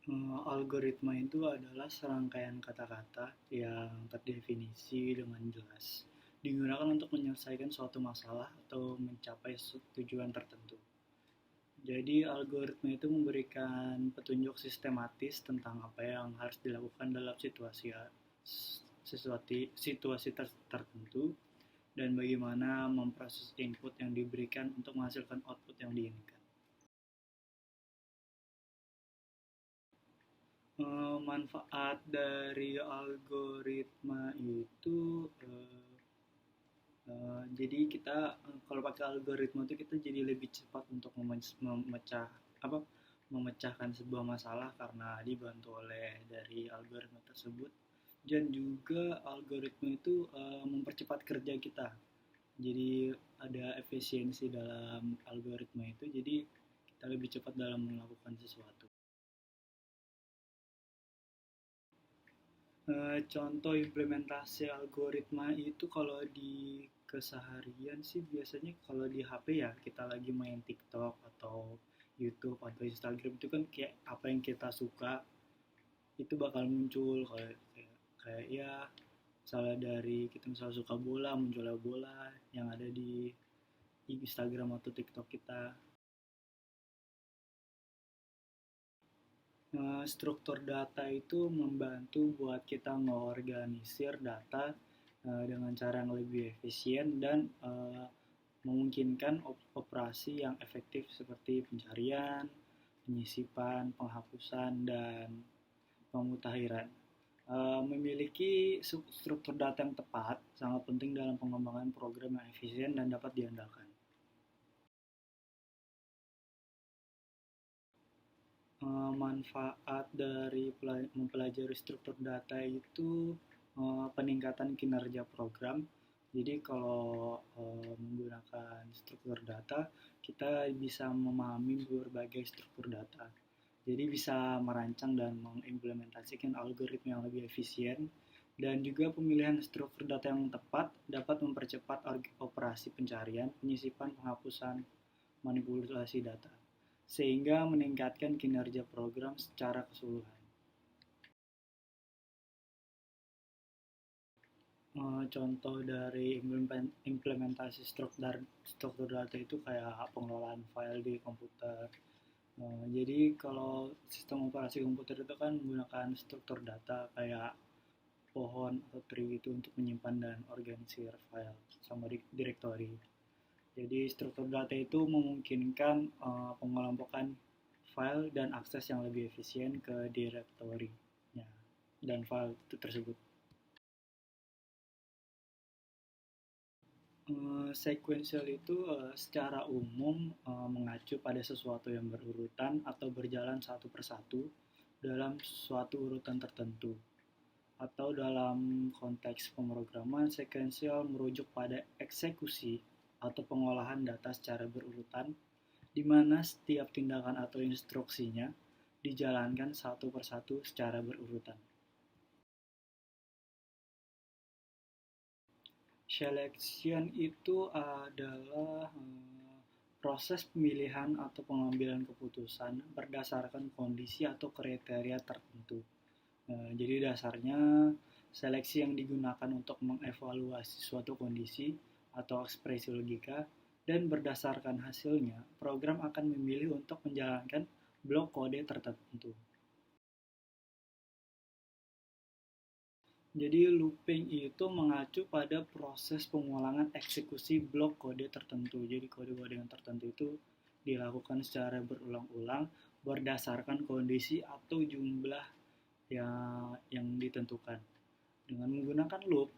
Algoritma itu adalah serangkaian kata-kata yang terdefinisi dengan jelas, digunakan untuk menyelesaikan suatu masalah atau mencapai tujuan tertentu. Jadi algoritma itu memberikan petunjuk sistematis tentang apa yang harus dilakukan dalam situasi tertentu dan bagaimana memproses input yang diberikan untuk menghasilkan output yang diinginkan. Manfaat dari algoritma itu jadi kita kalau pakai algoritma itu kita jadi lebih cepat untuk memecahkan sebuah masalah karena dibantu oleh dari algoritma tersebut, dan juga algoritma itu mempercepat kerja kita. Jadi ada efisiensi dalam algoritma itu, jadi kita lebih cepat dalam melakukan sesuatu. Contoh implementasi algoritma itu kalau di keseharian sih biasanya kalau di HP ya kita lagi main TikTok atau YouTube atau Instagram itu kan kayak apa yang kita suka itu bakal muncul kayak ya misalnya dari kita misalnya suka bola munculnya bola yang ada di Instagram atau TikTok kita. Struktur data itu membantu buat kita mengorganisir data dengan cara yang lebih efisien dan memungkinkan operasi yang efektif seperti pencarian, penyisipan, penghapusan, dan pemutakhiran. Memiliki struktur data yang tepat sangat penting dalam pengembangan program yang efisien dan dapat diandalkan. Manfaat dari mempelajari struktur data itu peningkatan kinerja program. Jadi kalau menggunakan struktur data, kita bisa memahami berbagai struktur data. Jadi bisa merancang dan mengimplementasikan algoritma yang lebih efisien, dan juga pemilihan struktur data yang tepat dapat mempercepat operasi pencarian, penyisipan, penghapusan, manipulasi data, sehingga meningkatkan kinerja program secara keseluruhan. Contoh dari implementasi struktur data itu kayak pengelolaan file di komputer. Jadi kalau sistem operasi komputer itu kan menggunakan struktur data kayak pohon atau tree itu untuk menyimpan dan organisir file sama direktori. Jadi struktur data itu memungkinkan pengelompokan file dan akses yang lebih efisien ke direktorinya dan file itu tersebut. Sequential itu secara umum mengacu pada sesuatu yang berurutan atau berjalan satu persatu dalam suatu urutan tertentu. Atau dalam konteks pemrograman, sequential merujuk pada eksekusi atau pengolahan data secara berurutan, di mana setiap tindakan atau instruksinya dijalankan satu persatu secara berurutan. Selection itu adalah proses pemilihan atau pengambilan keputusan berdasarkan kondisi atau kriteria tertentu. Jadi dasarnya seleksi yang digunakan untuk mengevaluasi suatu kondisi atau ekspresi logika, dan berdasarkan hasilnya program akan memilih untuk menjalankan blok kode tertentu. Jadi looping itu mengacu pada proses pengulangan eksekusi blok kode tertentu. Jadi kode-kode yang tertentu itu dilakukan secara berulang-ulang berdasarkan kondisi atau jumlah yang ditentukan. Dengan menggunakan loop,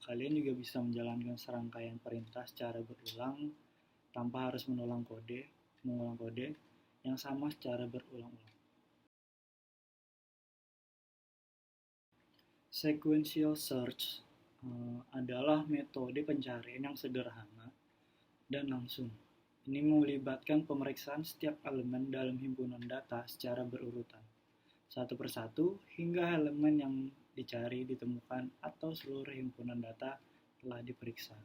kalian juga bisa menjalankan serangkaian perintah secara berulang tanpa harus mengulang kode yang sama secara berulang-ulang. Sequential search adalah metode pencarian yang sederhana dan langsung. Ini melibatkan pemeriksaan setiap elemen dalam himpunan data secara berurutan, satu persatu, hingga elemen yang dicari ditemukan atau seluruh himpunan data telah diperiksa.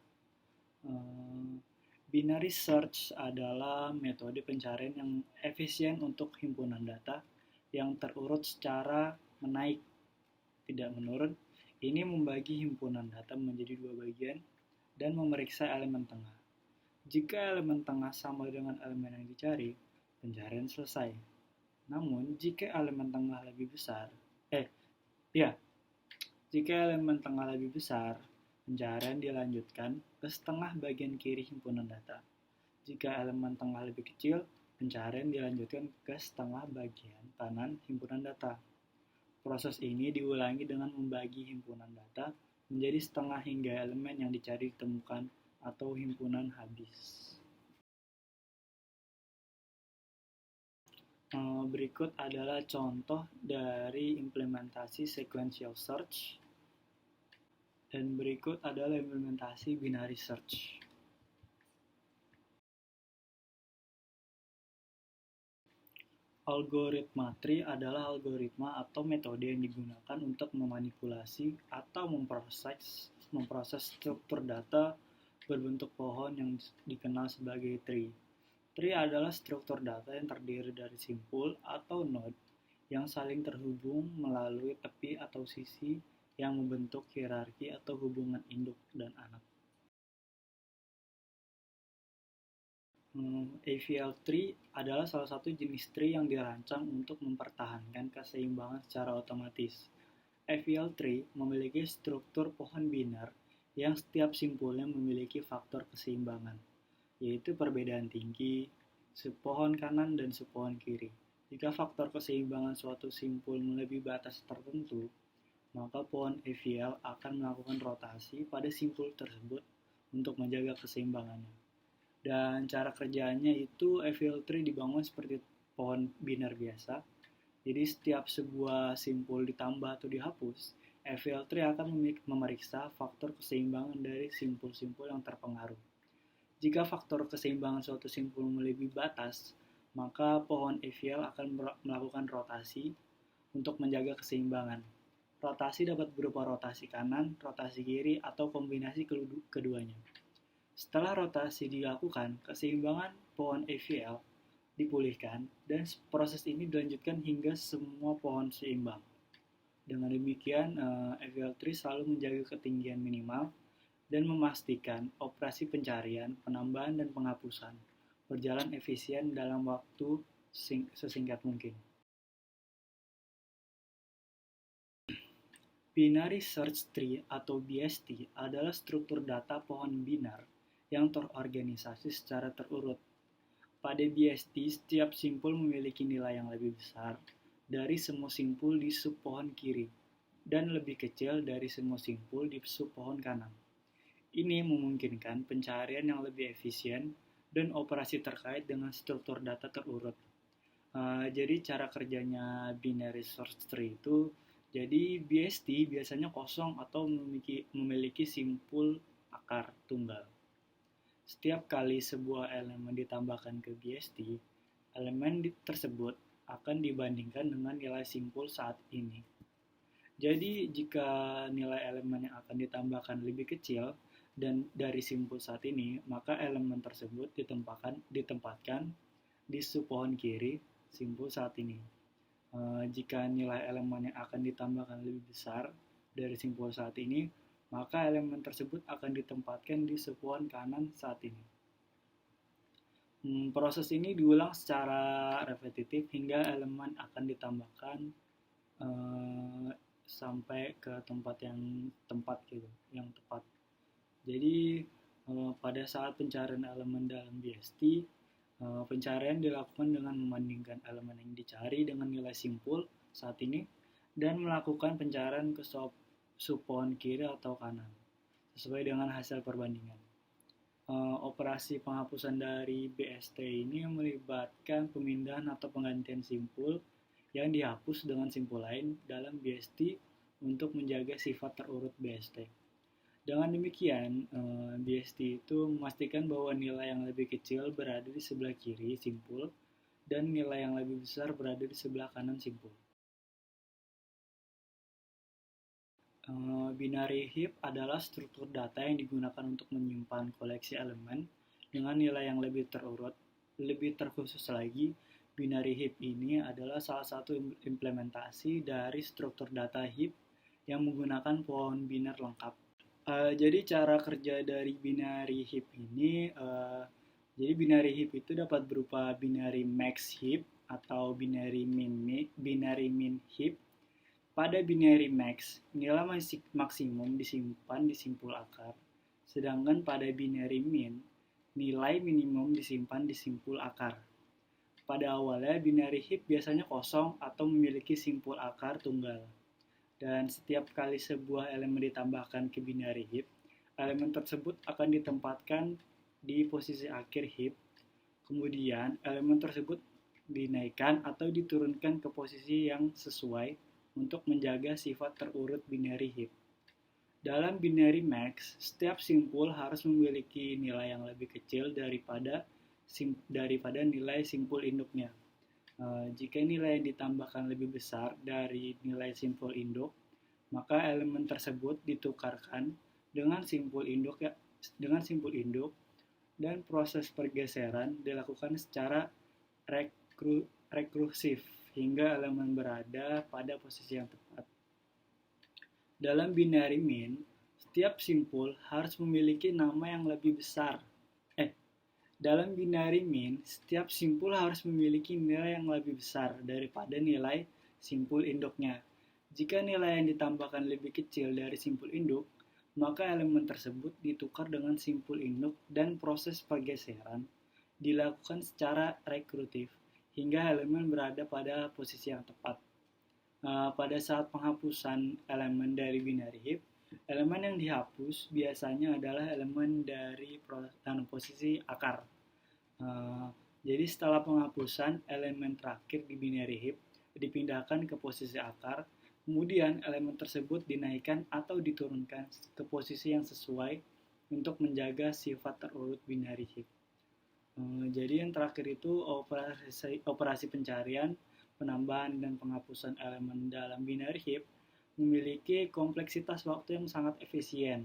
Binary search adalah metode pencarian yang efisien untuk himpunan data yang terurut secara menaik, tidak menurun. Ini membagi himpunan data menjadi dua bagian dan memeriksa elemen tengah. Jika elemen tengah sama dengan elemen yang dicari, pencarian selesai. Namun, jika elemen tengah lebih besar, ya, jika elemen tengah lebih besar, pencarian dilanjutkan ke setengah bagian kiri himpunan data. Jika elemen tengah lebih kecil, pencarian dilanjutkan ke setengah bagian kanan himpunan data. Proses ini diulangi dengan membagi himpunan data menjadi setengah hingga elemen yang dicari ditemukan atau himpunan habis. Berikut adalah contoh dari implementasi sequential search dan berikut adalah implementasi binary search. Algoritma tree adalah algoritma atau metode yang digunakan untuk memanipulasi atau memproses struktur data berbentuk pohon yang dikenal sebagai tree. Tree adalah struktur data yang terdiri dari simpul atau node yang saling terhubung melalui tepi atau sisi yang membentuk hierarki atau hubungan induk dan anak. AVL tree adalah salah satu jenis tree yang dirancang untuk mempertahankan keseimbangan secara otomatis. AVL tree memiliki struktur pohon biner yang setiap simpulnya memiliki faktor keseimbangan, yaitu perbedaan tinggi, subpohon kanan dan subpohon kiri. Jika faktor keseimbangan suatu simpul melebihi batas tertentu, maka pohon AVL akan melakukan rotasi pada simpul tersebut untuk menjaga keseimbangannya. Dan cara kerjanya itu AVL tree dibangun seperti pohon biner biasa. Jadi setiap sebuah simpul ditambah atau dihapus, AVL tree akan memeriksa faktor keseimbangan dari simpul-simpul yang terpengaruh. Jika faktor keseimbangan suatu simpul melebihi batas, maka pohon AVL akan melakukan rotasi untuk menjaga keseimbangan. Rotasi dapat berupa rotasi kanan, rotasi kiri, atau kombinasi keduanya. Setelah rotasi dilakukan, keseimbangan pohon AVL dipulihkan dan proses ini dilanjutkan hingga semua pohon seimbang. Dengan demikian, AVL tree selalu menjaga ketinggian minimal dan memastikan operasi pencarian, penambahan, dan penghapusan berjalan efisien dalam waktu sesingkat mungkin. Binary Search Tree atau BST adalah struktur data pohon binar yang terorganisasi secara terurut. Pada BST, setiap simpul memiliki nilai yang lebih besar dari semua simpul di subpohon kiri dan lebih kecil dari semua simpul di subpohon kanan. Ini memungkinkan pencarian yang lebih efisien dan operasi terkait dengan struktur data terurut. Jadi cara kerjanya binary search tree itu, jadi BST biasanya kosong atau memiliki simpul akar tunggal. Setiap kali sebuah elemen ditambahkan ke BST, elemen tersebut akan dibandingkan dengan nilai simpul saat ini. Jadi, jika nilai elemen yang akan ditambahkan lebih kecil dan dari simpul saat ini, maka elemen tersebut ditempatkan di subpohon kiri simpul saat ini. Jika nilai elemen yang akan ditambahkan lebih besar dari simpul saat ini, maka elemen tersebut akan ditempatkan di subpohon kanan saat ini. Proses ini diulang secara repetitif hingga elemen akan ditambahkan sampai ke tempat yang tepat. Jadi pada saat pencarian elemen dalam BST, pencarian dilakukan dengan membandingkan elemen yang dicari dengan nilai simpul saat ini dan melakukan pencarian ke subpohon kiri atau kanan sesuai dengan hasil perbandingan. Operasi penghapusan dari BST ini melibatkan pemindahan atau penggantian simpul yang dihapus dengan simpul lain dalam BST untuk menjaga sifat terurut BST. Dengan demikian, BST itu memastikan bahwa nilai yang lebih kecil berada di sebelah kiri simpul dan nilai yang lebih besar berada di sebelah kanan simpul. Binary heap adalah struktur data yang digunakan untuk menyimpan koleksi elemen dengan nilai yang lebih terurut. Lebih terkhusus lagi, binary heap ini adalah salah satu implementasi dari struktur data heap yang menggunakan pohon biner lengkap. Jadi cara kerja dari binary heap ini, jadi binary heap itu dapat berupa binary max heap atau binary min heap. Pada binary max, nilai maksimum disimpan di simpul akar, sedangkan pada binary min, nilai minimum disimpan di simpul akar. Pada awalnya, binary heap biasanya kosong atau memiliki simpul akar tunggal. Dan setiap kali sebuah elemen ditambahkan ke binary heap, elemen tersebut akan ditempatkan di posisi akhir heap. Kemudian, elemen tersebut dinaikkan atau diturunkan ke posisi yang sesuai untuk menjaga sifat terurut binary heap. Dalam binary max, setiap simpul harus memiliki nilai yang lebih kecil daripada nilai simpul induknya. Jika nilai yang ditambahkan lebih besar dari nilai simpul induk, maka elemen tersebut ditukarkan dengan simpul induk dan proses pergeseran dilakukan secara rekursif hingga elemen berada pada posisi yang tepat. Dalam binary min, setiap simpul harus memiliki nama yang lebih besar. Dalam binary min, setiap simpul harus memiliki nilai yang lebih besar daripada nilai simpul induknya. Jika nilai yang ditambahkan lebih kecil dari simpul induk, maka elemen tersebut ditukar dengan simpul induk dan proses pergeseran dilakukan secara rekursif hingga elemen berada pada posisi yang tepat. Pada saat penghapusan elemen dari binary heap, elemen yang dihapus biasanya adalah elemen dari posisi akar. Jadi setelah penghapusan, elemen terakhir di binary heap dipindahkan ke posisi akar, kemudian elemen tersebut dinaikkan atau diturunkan ke posisi yang sesuai untuk menjaga sifat terurut binary heap. Jadi yang terakhir itu operasi pencarian, penambahan dan penghapusan elemen dalam binary heap memiliki kompleksitas waktu yang sangat efisien.